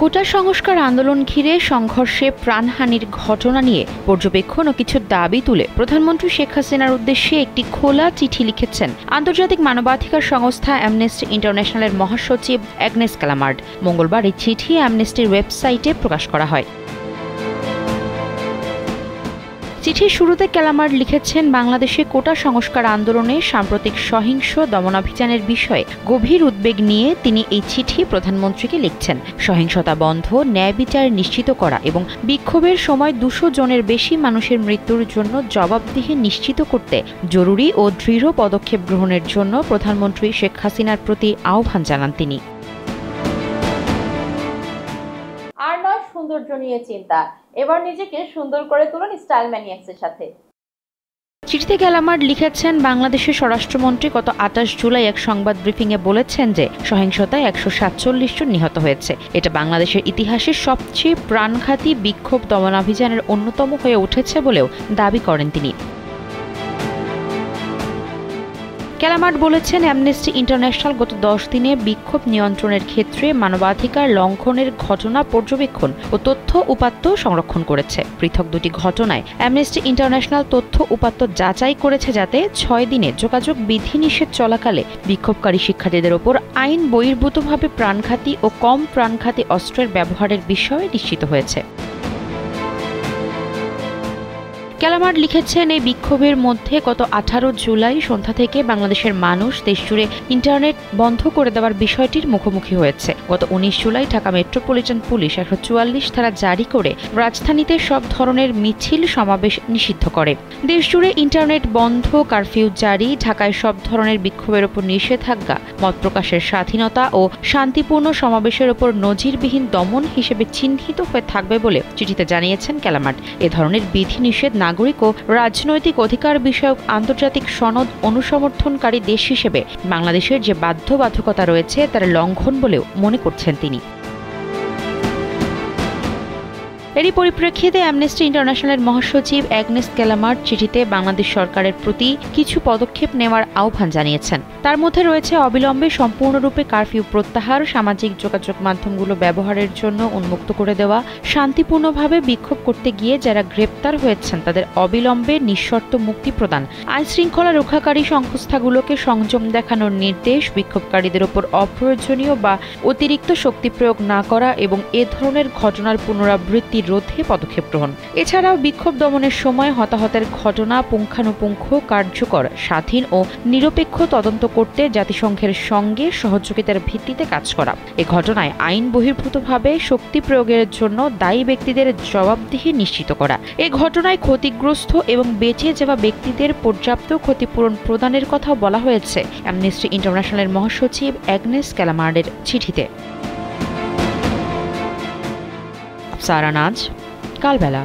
কোটা সংস্কার আন্দোলন ঘিরে সংঘর্ষে প্রাণহানির ঘটনা নিয়ে পর্যবেক্ষণ ও কিছু দাবি তুলে প্রধানমন্ত্রী শেখ হাসিনার উদ্দেশ্যে একটি খোলা চিঠি লিখেছেন আন্তর্জাতিক মানবাধিকার সংস্থা অ্যামনেস্টি ইন্টারন্যাশনালের মহাসচিব অ্যাগনেস ক্যালামার্ড। মঙ্গলবার এই চিঠি অ্যামনেস্টির ওয়েবসাইটে প্রকাশ করা হয়। চিঠির শুরুতে ক্যালামার্ড লিখেছেন, বাংলাদেশে কোটা সংস্কার আন্দোলনে সাম্প্রতিক সহিংস দমনাভিযানের বিষয়ে গভীর উদ্বেগ নিয়ে তিনি এই চিঠি প্রধানমন্ত্রীকে লিখছেন। সহিংসতা বন্ধ, ন্যায় বিচার নিশ্চিত করা এবং বিক্ষোভের সময় 200 জনের বেশি মানুষের মৃত্যুর জন্য জবাবদিহি নিশ্চিত করতে জরুরি ও দৃঢ় পদক্ষেপ গ্রহণের জন্য প্রধানমন্ত্রী শেখ হাসিনার প্রতি আহ্বান জানান তিনি। আর নয় সৌন্দর্য নিয়ে চিন্তা, এবার নিজেকে সুন্দর করে তুলুন স্টাইল ম্যানিয়াক্সের সাথে। চিঠিতে ক্যালামার্ড লিখেছেন, বাংলাদেশের স্বরাষ্ট্রমন্ত্রী গত 28 জুলাই এক সংবাদ ব্রিফিংয়ে বলেছেন যে সহিংসতায় 147 জন নিহত হয়েছে। এটা বাংলাদেশের ইতিহাসের সবচেয়ে প্রাণঘাতী বিক্ষোভ দমনাভিযানের অন্যতম হয়ে উঠেছে বলেও দাবি করেন তিনি। ক্যালামার্ড বলেছেন, অ্যামনেস্টি ইন্টারন্যাশনাল গত 10 দিনে বিক্ষোভ নিয়ন্ত্রণের ক্ষেত্রে মানবাধিকার লঙ্ঘনের ঘটনা পর্যবেক্ষণ ও তথ্য উপাত্ত সংরক্ষণ করেছে। পৃথক দুটি ঘটনায় অ্যামনেস্টি ইন্টারন্যাশনাল তথ্য উপাত্ত যাচাই করেছে যাতে 6 দিনে যোগাযোগ বিধিনিষেধ চলাকালে বিক্ষোভকারী শিক্ষার্থীদের ওপর আইন বহির্ভূতভাবে প্রাণঘাতী ও কম প্রাণঘাতী অস্ত্রের ব্যবহারের বিষয় নিশ্চিত হয়েছে। ক্যালামার্ড লিখেছেন, এই বিক্ষোভের মধ্যে গত 18 জুলাই সন্ধ্যা থেকে বাংলাদেশের মানুষ দেশজুড়ে ইন্টারনেট বন্ধ করে দেওয়ার বিষয়টির মুখোমুখি হয়েছে। গত 19 জুলাই ঢাকা মেট্রোপলিটন পুলিশ 144 ধারা জারি করে রাজধানীতে সব ধরনের মিছিল সমাবেশ নিষিদ্ধ করে। দেশজুড়ে ইন্টারনেট বন্ধ, কারফিউ জারি, ঢাকায় সব ধরনের বিক্ষোভের ওপর নিষেধাজ্ঞা, মত প্রকাশের স্বাধীনতা ও শান্তিপূর্ণ সমাবেশের ওপর নজিরবিহীন দমন হিসেবে চিহ্নিত হয়ে থাকবে বলে চিঠিতে জানিয়েছেন ক্যালামার্ড। এ ধরনের বিধিনিষেধ নাগরিক ও রাজনৈতিক অধিকার বিষয়ক আন্তর্জাতিক সনদ অনুসমর্থনকারী দেশ হিসেবে বাংলাদেশের যে বাধ্যবাধকতা রয়েছে তার লঙ্ঘন বলেও মনে করছেন তিনি। এরই পরিপ্রেক্ষিতে অ্যামনেস্টি ইন্টারন্যাশনালের মহাসচিব অ্যাগনেস ক্যালামার্ড চিঠিতে বাংলাদেশ সরকারের প্রতি কিছু পদক্ষেপ নেওয়ার আহ্বান জানিয়েছেন। তার মধ্যে রয়েছে অবিলম্বে সম্পূর্ণরূপে কারফিউ প্রত্যাহার, সামাজিক যোগাযোগ মাধ্যমগুলো ব্যবহারের জন্য উন্মুক্ত করে দেওয়া, শান্তিপূর্ণভাবে বিক্ষোভ করতে গিয়ে যারা গ্রেপ্তার হয়েছেন তাদের অবিলম্বে নিঃশর্ত মুক্তি প্রদান, আইনশৃঙ্খলা রক্ষাকারী সংস্থাগুলোকে সংযম দেখানোর নির্দেশ, বিক্ষোভকারীদের ওপর অপ্রয়োজনীয় বা অতিরিক্ত শক্তি প্রয়োগ না করা এবং এ ধরনের ঘটনার পুনরাবৃত্তি রোধে পদক্ষেপ গ্রহণ। এছাড়াও বিক্ষোভ দমনের সময় হতাহতের ঘটনা পুঙ্খানুপুঙ্খ, কার্যকর, স্বাধীন ও নিরপেক্ষ তদন্ত করতে জাতিসংঘের সঙ্গে সহযোগিতার ভিত্তিতে কাজ করা। এ ঘটনায় আইন বহির্ভূতভাবে শক্তি প্রয়োগের জন্য দায়ী ব্যক্তিদের জবাবদিহি নিশ্চিত করা। এ ঘটনায় ক্ষতিগ্রস্ত এবং বেঁচে যাওয়া ব্যক্তিদের পর্যাপ্ত ক্ষতিপূরণ প্রদানের কথাও বলা হয়েছে অ্যামনেস্টি ইন্টারন্যাশনালের মহাসচিব অ্যাগনেস ক্যালামার্ডের চিঠিতে। সারা নাজ, কালবেলা।